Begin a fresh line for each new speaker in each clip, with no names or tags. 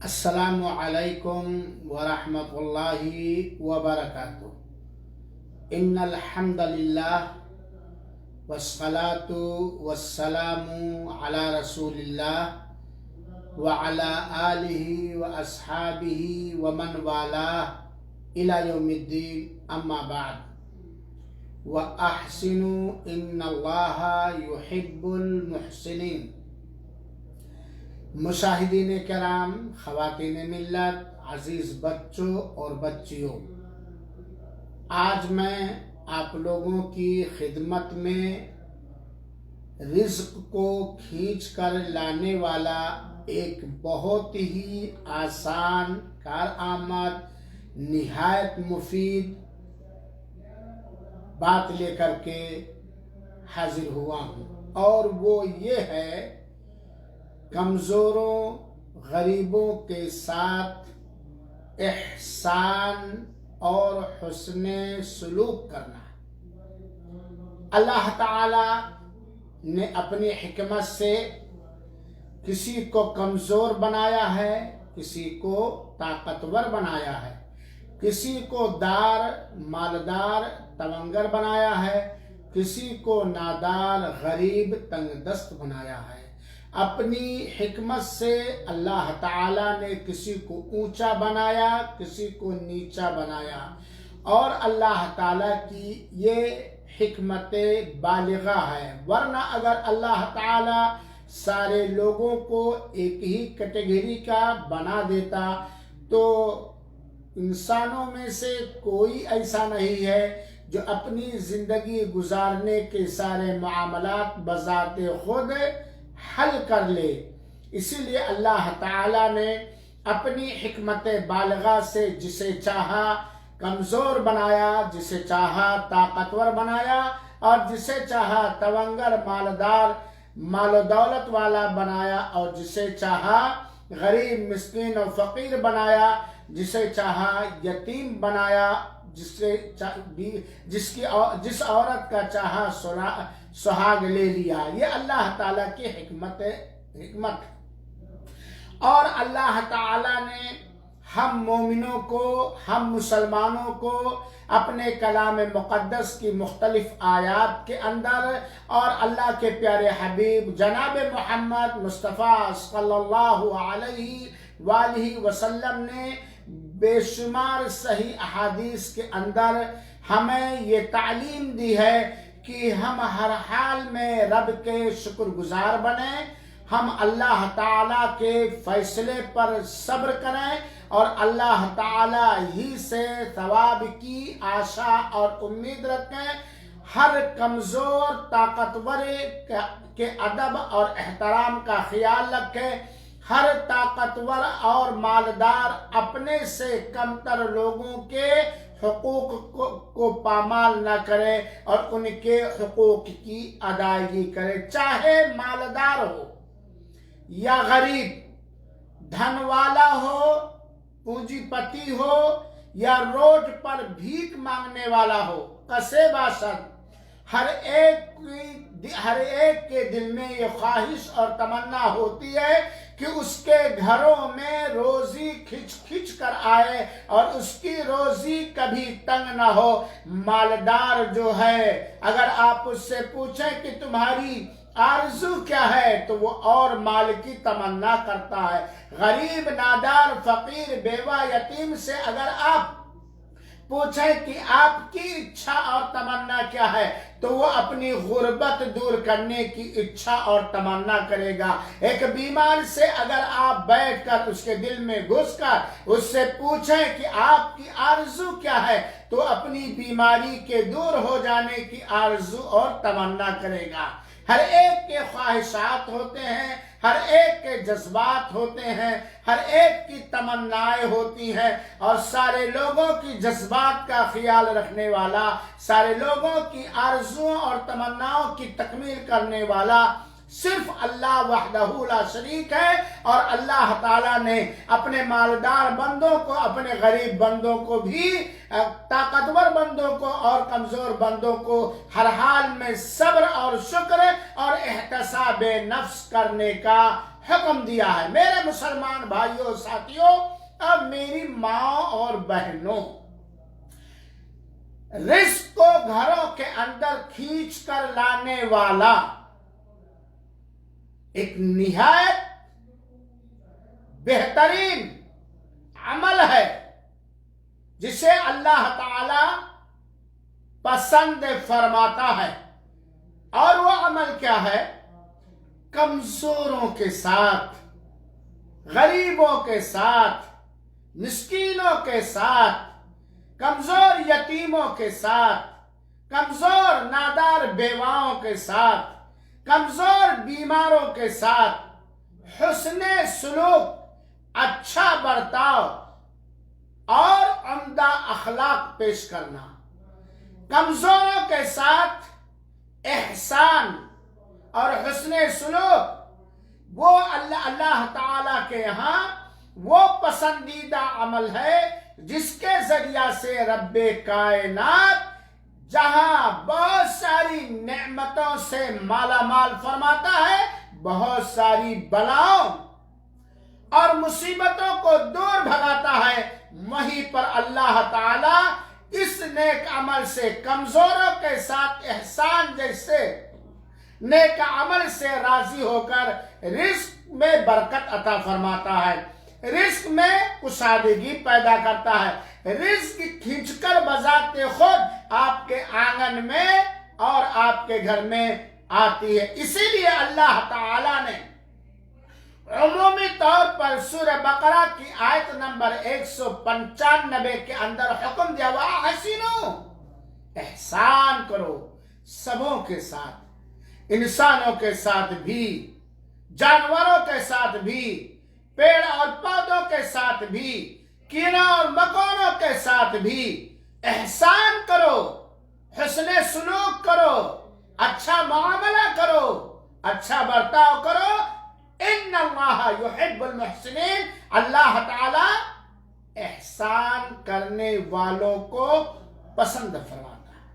السلام علیکم ورحمۃ اللہ وبرکاتہ۔ ان الحمد للہ والصلاة والسلام علی رسول اللہ وعلی آلہ واصحابہ ومن والاہ الی یوم الدین، اما بعد۔ وَأَحْسِنُوا إِنَّ اللَّهَ يُحِبُّ الْمُحْسِنِينَ۔ مشاہدین کرام، خواتین ملت، عزیز بچوں اور بچیوں، آج میں آپ لوگوں کی خدمت میں رزق کو کھینچ کر لانے والا ایک بہت ہی آسان، کارآمد، نہایت مفید بات لے کر کے حاضر ہوا ہوں، اور وہ یہ ہے کمزوروں، غریبوں کے ساتھ احسان اور حسن سلوک کرنا۔ اللہ تعالی نے اپنی حکمت سے کسی کو کمزور بنایا ہے، کسی کو طاقتور بنایا ہے، کسی کو مالدار تونگر بنایا ہے، کسی کو نادار غریب تنگ دست بنایا ہے۔ اپنی حکمت سے اللہ تعالیٰ نے کسی کو اونچا بنایا، کسی کو نیچا بنایا، اور اللہ تعالیٰ کی یہ حکمت بالغہ ہے۔ ورنہ اگر اللہ تعالیٰ سارے لوگوں کو ایک ہی کیٹیگری کا بنا دیتا تو انسانوں میں سے کوئی ایسا نہیں ہے جو اپنی زندگی گزارنے کے سارے معاملات بذات خود حل کر لے۔ اسی لیے اللہ تعالیٰ نے اپنی حکمت بالغہ سے جسے چاہا کمزور بنایا، جسے چاہا طاقتور بنایا، اور جسے چاہا تونگر مالدار مال و دولت والا بنایا، اور جسے چاہا غریب مسکین اور فقیر بنایا، جسے چاہا یتیم بنایا، جس عورت کا چاہا سہاگ لے لیا۔ یہ اللہ تعالیٰ کی حکمت ہے۔ اور اللہ تعالیٰ نے ہم مومنوں کو، ہم مسلمانوں کو اپنے کلام مقدس کی مختلف آیات کے اندر، اور اللہ کے پیارے حبیب جناب محمد مصطفیٰ صلی اللہ علیہ وآلہ وسلم نے بے شمار صحیح احادیث کے اندر ہمیں یہ تعلیم دی ہے کہ ہم ہر حال میں رب کے شکر گزار بنیں، ہم اللہ تعالیٰ کے فیصلے پر صبر کریں، اور اللہ تعالیٰ ہی سے ثواب کی آشا اور امید رکھیں۔ ہر کمزور طاقتور کے ادب اور احترام کا خیال رکھیں۔ ہر طاقتور اور مالدار اپنے سے کمتر لوگوں کے حقوق کو پامال نہ کرے اور ان کے حقوق کی ادائیگی کرے، چاہے مالدار ہو یا غریب، دھن والا ہو، پونجی پتی ہو، یا روڈ پر بھیک مانگنے والا ہو، کسے باشد، ہر ایک کے دل میں یہ خواہش اور تمنا ہوتی ہے کہ اس کے گھروں میں روزی کھچ کر آئے اور اس کی روزی کبھی تنگ نہ ہو۔ مالدار جو ہے، اگر آپ اس سے پوچھیں کہ تمہاری آرزو کیا ہے تو وہ اور مال کی تمنا کرتا ہے۔ غریب، نادار، فقیر، بیوہ، یتیم سے اگر آپ پوچھیں کہ آپ کی اچھا اور تمنا کیا ہے تو وہ اپنی غربت دور کرنے کی اچھا اور تمنا کرے گا۔ ایک بیمار سے اگر آپ بیٹھ کر اس کے دل میں گھس کر اس سے پوچھیں کہ آپ کی آرزو کیا ہے تو اپنی بیماری کے دور ہو جانے کی آرزو اور تمنا کرے گا۔ ہر ایک کے خواہشات ہوتے ہیں، ہر ایک کے جذبات ہوتے ہیں، ہر ایک کی تمنائیں ہوتی ہیں، اور سارے لوگوں کی جذبات کا خیال رکھنے والا، سارے لوگوں کی آرزوؤں اور تمناؤں کی تکمیل کرنے والا صرف اللہ وحدہ لا شریک ہے۔ اور اللہ تعالیٰ نے اپنے مالدار بندوں کو، اپنے غریب بندوں کو بھی، طاقتور بندوں کو اور کمزور بندوں کو ہر حال میں صبر اور شکر اور احتساب نفس کرنے کا حکم دیا ہے۔ میرے مسلمان بھائیوں ساتھیوں، اب میری ماں اور بہنوں، رزق کو گھروں کے اندر کھینچ کر لانے والا ایک نہایت بہترین عمل ہے جسے اللہ تعالی پسند فرماتا ہے، اور وہ عمل کیا ہے؟ کمزوروں کے ساتھ، غریبوں کے ساتھ، مسکینوں کے ساتھ، کمزور یتیموں کے ساتھ، کمزور نادار بیواؤں کے ساتھ، کمزور بیماروں کے ساتھ حسن سلوک، اچھا برتاؤ اور عمدہ اخلاق پیش کرنا، کمزوروں کے ساتھ احسان اور حسن سلوک، وہ اللہ تعالیٰ کے یہاں وہ پسندیدہ عمل ہے جس کے ذریعہ سے رب کائنات جہاں بہت ساری نعمتوں سے مالا مال فرماتا ہے، بہت ساری بلاؤں اور مصیبتوں کو دور بھگاتا ہے، وہیں پر اللہ تعالیٰ اس نیک عمل سے، کمزوروں کے ساتھ احسان جیسے نیک عمل سے راضی ہو کر رزق میں برکت عطا فرماتا ہے، رزق میں کشادگی پیدا کرتا ہے، رزق کھینچ کر بذات خود آپ کے آنگن میں اور آپ کے گھر میں آتی ہے۔ اسی لیے اللہ تعالیٰ نے عمومی طور پر سورہ بقرہ کی آیت نمبر 195 کے اندر حکم دیا، وَأَحْسِنُوا، احسان کرو سبوں کے ساتھ، انسانوں کے ساتھ بھی، جانوروں کے ساتھ بھی، پیڑ اور پودوں کے ساتھ بھی، کیڑوں اور مکوڑوں کے ساتھ بھی احسان کرو، حسن سلوک کرو، اچھا معاملہ کرو، اچھا برتاؤ کرو۔ ان اللہ یحب المحسنین، اللہ تعالی احسان کرنے والوں کو پسند فرماتا ہے،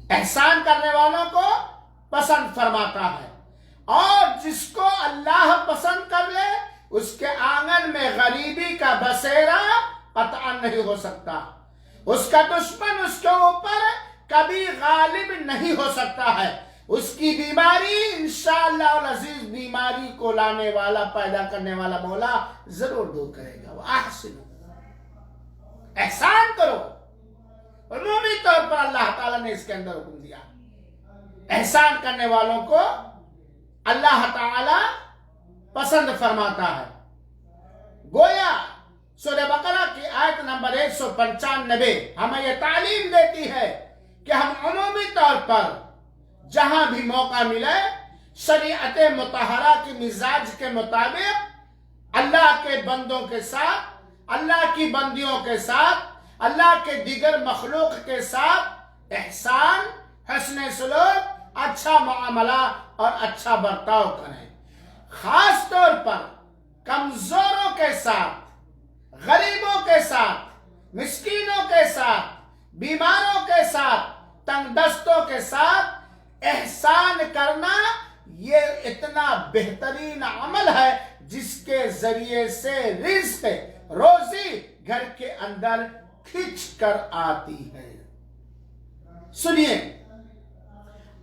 احسان کرنے والوں کو پسند فرماتا ہے، اور جس کو اللہ پسند کر لے اس کے آنگن میں غریبی کا بسیرا قطعا نہیں ہو سکتا، اس کا دشمن اس کے اوپر کبھی غالب نہیں ہو سکتا ہے، اس کی بیماری انشاءاللہ العزیز بیماری کو لانے والا، پیدا کرنے والا مولا ضرور دور کرے گا۔ وَأَحْسِنُوا، احسان کرو، عمومی طور پر اللہ تعالیٰ نے اس کے اندر حکم دیا، احسان کرنے والوں کو اللہ تعالی پسند فرماتا ہے۔ گویا سورہ بقرہ کی آیت نمبر 195 ہمیں یہ تعلیم دیتی ہے کہ ہم عمومی طور پر جہاں بھی موقع ملے شریعت مطہرہ کی مزاج کے مطابق اللہ کے بندوں کے ساتھ، اللہ کی بندیوں کے ساتھ، اللہ کے دیگر مخلوق کے ساتھ احسان، حسن سلوک، اچھا معاملہ اور اچھا برتاؤ کریں، خاص طور پر کمزوروں کے ساتھ، غریبوں کے ساتھ، مسکینوں کے ساتھ، بیماروں کے ساتھ، تنگ دستوں کے ساتھ احسان کرنا یہ اتنا بہترین عمل ہے جس کے ذریعے سے رزق، روزی گھر کے اندر کھنچ کر آتی ہے۔ سنیے،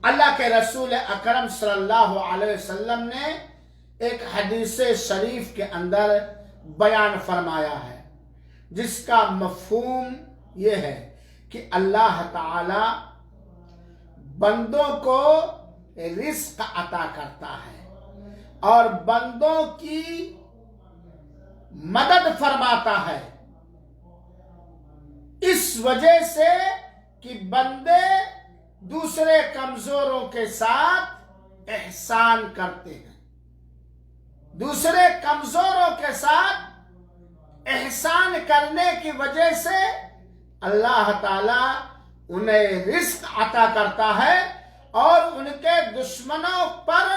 اللہ کے رسول اکرم صلی اللہ علیہ وسلم نے ایک حدیث شریف کے اندر بیان فرمایا ہے جس کا مفہوم یہ ہے کہ اللہ تعالی بندوں کو رزق عطا کرتا ہے اور بندوں کی مدد فرماتا ہے، اس وجہ سے کہ بندے دوسرے کمزوروں کے ساتھ احسان کرتے ہیں، دوسرے کمزوروں کے ساتھ احسان کرنے کی وجہ سے اللہ تعالی انہیں رزق عطا کرتا ہے اور ان کے دشمنوں پر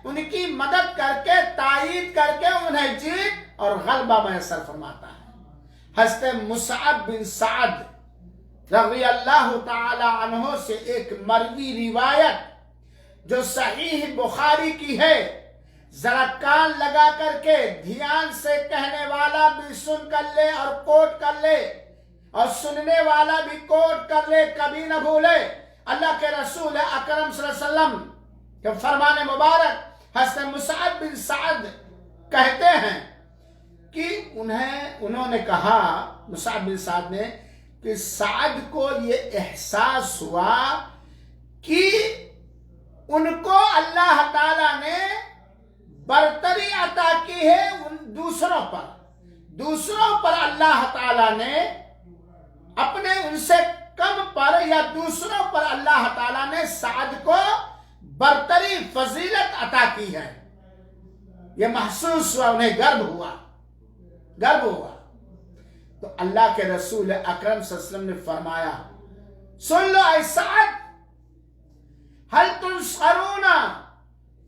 ان کی مدد کر کے، تائید کر کے انہیں جیت اور غلبہ میسر فرماتا ہے۔ حضرت مصعب بن سعد رضی اللہ تعالی عنہ سے ایک مروی روایت جو صحیح بخاری کی ہے، ذرا کان لگا کر کے دھیان سے کہنے والا بھی سن کر لے اور کوٹ کر لے، اور سننے والا بھی کوٹ کر لے، کبھی نہ بھولے۔ اللہ کے رسول اکرم صلی اللہ علیہ وسلم کے فرمان مبارک حضرت مصعب بن سعد کہتے ہیں کہ انہوں نے کہا، مصعب بن سعد نے، کہ سعد کو یہ احساس ہوا کہ ان کو اللہ تعالیٰ نے برتری عطا کی ہے دوسروں پر اللہ تعالیٰ نے اپنے ان سے کم پر، یا دوسروں پر اللہ تعالیٰ نے سعد کو برتری فضیلت عطا کی ہے۔ یہ محسوس ہوا، انہیں گرو ہوا۔ تو اللہ کے رسول اکرم صلی اللہ علیہ وسلم نے فرمایا، سن لو اے سعد، هل تنصرون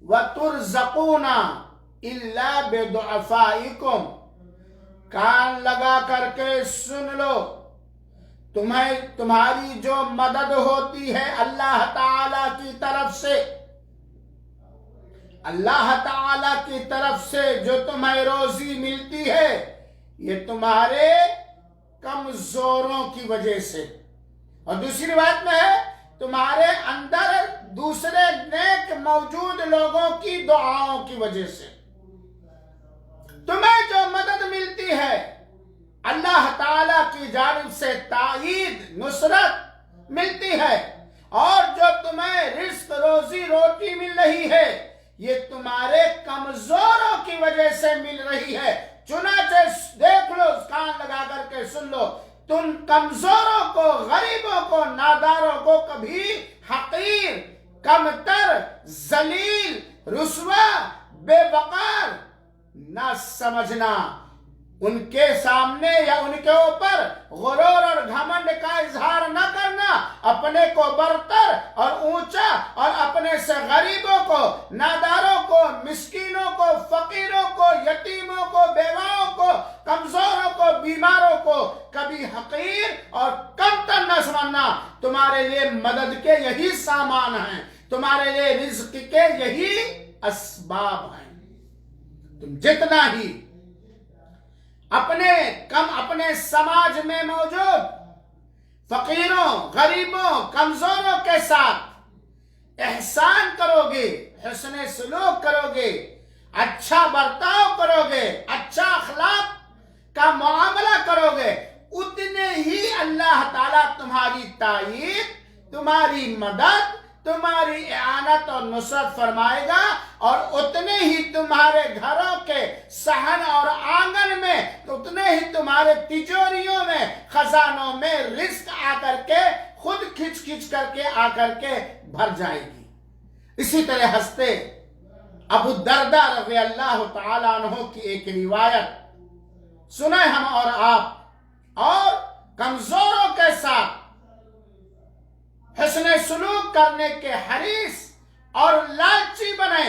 وترزقون الا بضعفائكم، کان لگا کر کے سن لو، تمہاری جو مدد ہوتی ہے اللہ تعالی کی طرف سے، اللہ تعالی کی طرف سے جو تمہیں روزی ملتی ہے، یہ تمہارے کمزوروں کی وجہ سے، اور دوسری روایت میں ہے تمہارے اندر دوسرے نیک موجود لوگوں کی دعاؤں کی وجہ سے۔ تمہیں جو مدد ملتی ہے اللہ تعالی کی جانب سے، تائید، نصرت ملتی ہے، اور جو تمہیں رزق، روزی روٹی مل رہی ہے، یہ تمہارے کمزوروں کی وجہ سے مل رہی ہے۔ چنانچہ دیکھ لو، کان لگا کر کے سن لو، تم کمزوروں کو، غریبوں کو، ناداروں کو کبھی حقیر، کمتر، ذلیل، رسوا، بے وقار نہ سمجھنا۔ ان کے سامنے یا ان کے اوپر غرور اور گھمنڈ کا اظہار نہ کرنا، اپنے کو برتر اور اونچا، اور اپنے سے غریبوں کو، ناداروں کو، مسکینوں کو، فقیروں کو، یتیموں کو، بیواؤں کو، کمزوروں کو، بیماروں کو کبھی حقیر اور کمتر نہ سمجھنا۔ تمہارے لیے مدد کے یہی سامان ہیں، تمہارے لیے رزق کے یہی اسباب ہیں۔ تم جتنا ہی اپنے سماج میں موجود فقیروں، غریبوں، کمزوروں کے ساتھ احسان کرو گے، حسن سلوک کرو گے، اچھا برتاؤ کرو گے، اچھا اخلاق کا معاملہ کرو گے، اتنے ہی اللہ تعالیٰ تمہاری تائید، تمہاری مدد، تمہاری اعانت اور نصرت فرمائے گا، اور اتنے ہی تمہارے گھروں کے صحن اور آنگن میں، اتنے ہی تمہارے تجوریوں میں، خزانوں میں رزق آ کر کے خود کھچ کر کے آ کر کے بھر جائے گی۔ اسی طرح ہنستے ابو الدرداء رضی اللہ تعالیٰ عنہ کی ایک روایت سنیں ہم اور آپ، اور کمزوروں کے ساتھ حسن سلوک کرنے کے حریص اور لالچی بنے۔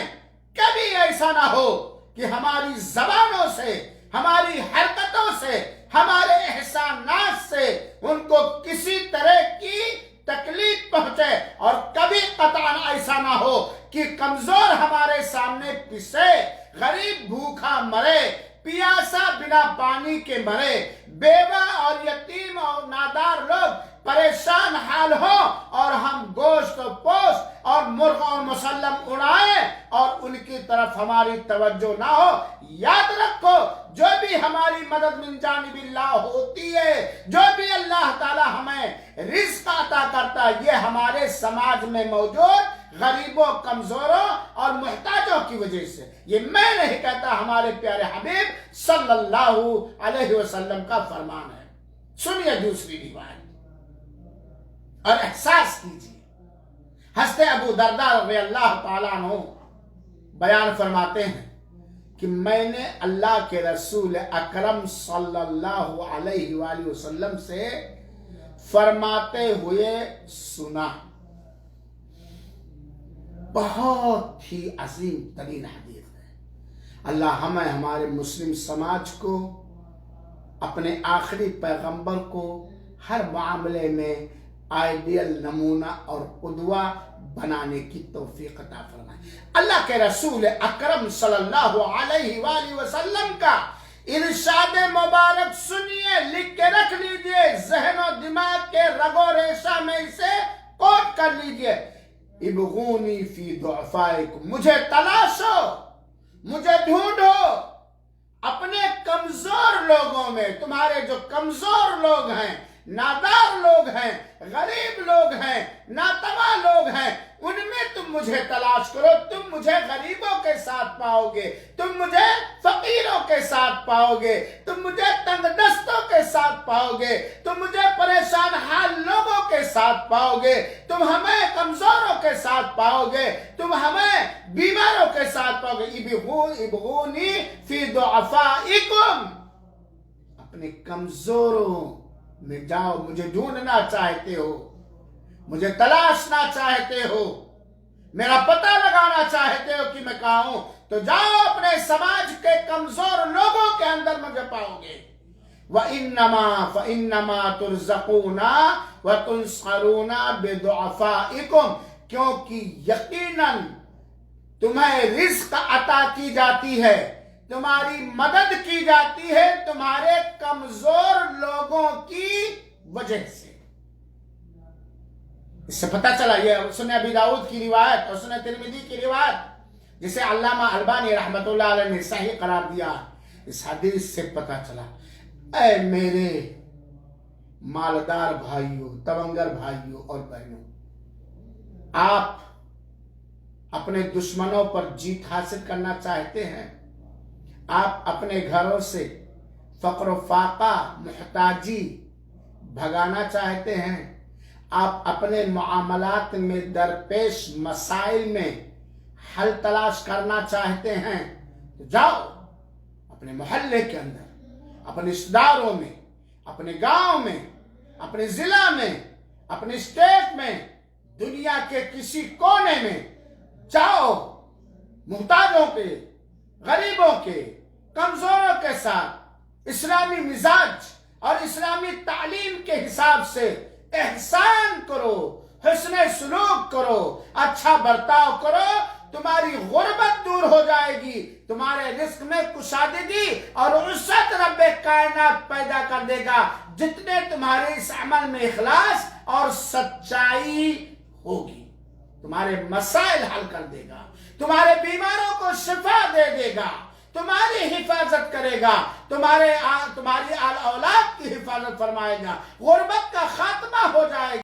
کبھی ایسا نہ ہو کہ ہماری زبانوں سے، ہماری حرکتوں سے، ہمارے احسانات سے ان کو کسی طرح کی تکلیف پہنچے، اور کبھی قطعاً ایسا نہ ہو کہ کمزور ہمارے سامنے پسے، غریب بھوکا مرے، پیاسا بنا پانی کے مرے، بیوہ اور یتیم اور نادار لوگ پریشان حال ہو، اور ہم گوشت و پوست اور مرغ اور مسلم اڑائیں، اور ان کی طرف ہماری توجہ نہ ہو۔ یاد رکھو، جو بھی ہماری مدد من جانب اللہ ہوتی ہے، جو بھی اللہ تعالی ہمیں رزق عطا کرتا ہے، یہ ہمارے سماج میں موجود غریبوں، کمزوروں اور محتاجوں کی وجہ سے۔ یہ میں نہیں کہتا، ہمارے پیارے حبیب صلی اللہ علیہ وسلم کا فرمان ہے۔ سنیے دوسری روایت اور احساس کیجیے۔ حضرت ابو الدرداء رضی اللہ تعالیٰ عنہ بیان فرماتے ہیں کہ میں نے اللہ کے رسول اکرم صلی اللہ علیہ وآلہ وسلم سے فرماتے ہوئے سنا۔ بہت ہی عظیم ترین حدیث ہے۔ اللہ ہمیں، ہمارے مسلم سماج کو، اپنے آخری پیغمبر کو ہر معاملے میں آئیڈیل نمونہ اور قدوہ بنانے کی توفیق عطا فرمائے۔ اللہ کے رسول اکرم صلی اللہ علیہ وآلہ وسلم کا ارشاد مبارک سنیے، لکھ کے رکھ لیجئے، ذہن و دماغ کے رگ و ریشہ میں اسے کوٹ کر لیجئے۔ ابغونی فی ضعفائکم، مجھے تلاشو، مجھے ڈھونڈو اپنے کمزور لوگوں میں۔ تمہارے جو کمزور لوگ ہیں، نادار لوگ ہیں، غریب لوگ ہیں، ناتواں لوگ ہیں، ان میں تم مجھے تلاش کرو۔ تم مجھے غریبوں کے ساتھ پاؤ گے، تم مجھے فقیروں کے ساتھ پاؤ گے، تم مجھے تنگ دستوں کے ساتھ پاؤ گے، تم مجھے پریشان حال لوگوں کے ساتھ پاؤ گے، تم ہمیں کمزوروں کے ساتھ پاؤ گے، تم ہمیں بیماروں کے ساتھ پاؤ گے۔ ابغونی فی ضعفائکم، اپنے کمزوروں میں جاؤ، مجھے ڈھونڈنا چاہتے ہو، مجھے تلاشنا چاہتے ہو، میرا پتہ لگانا چاہتے ہو کہ میں کہاں ہوں، تو جاؤ اپنے سماج کے کمزور لوگوں کے اندر مجھے پاؤ گے۔ فَإِنَّمَا تُرْزَقُونَ وَتُنْصَرُونَ بِضُعَفَائِكُمْ، کیونکہ یقیناً تمہیں رزق عطا کی جاتی ہے، تمہاری مدد کی جاتی ہے تمہارے کمزور لوگوں کی وجہ سے۔ اس سے پتہ چلا، یہ سنن ابی داؤد کی روایت اور سنن ترمذی کی روایت جسے علامہ البانی رحمۃ اللہ علیہ نے صحیح قرار دیا، اس حدیث سے پتہ چلا، اے میرے مالدار بھائیوں، تونگر بھائیوں اور بہنوں، آپ اپنے دشمنوں پر جیت حاصل کرنا چاہتے ہیں، آپ اپنے گھروں سے فقر و فاقہ، محتاجی بھگانا چاہتے ہیں، آپ اپنے معاملات میں درپیش مسائل میں حل تلاش کرنا چاہتے ہیں، تو جاؤ اپنے محلے کے اندر، اپنے رشتہ داروں میں، اپنے گاؤں میں، اپنے ضلع میں، اپنے اسٹیٹ میں، دنیا کے کسی کونے میں جاؤ، محتاجوں کے، غریبوں کے، کمزوروں کے ساتھ اسلامی مزاج اور اسلامی تعلیم کے حساب سے احسان کرو، حسن سلوک کرو، اچھا برتاؤ کرو، تمہاری غربت دور ہو جائے گی، تمہارے رزق میں کشادگی اور وسعت رب کائنات پیدا کر دے گا، جتنے تمہارے اس عمل میں اخلاص اور سچائی ہوگی، تمہارے مسائل حل کر دے گا، تمہارے بیماروں کو شفا دے دے گا، تمہاری حفاظت کرے گا، تمہاری اولاد کی حفاظت فرمائے گا، غربت کا خاتمہ ہو جائے گا۔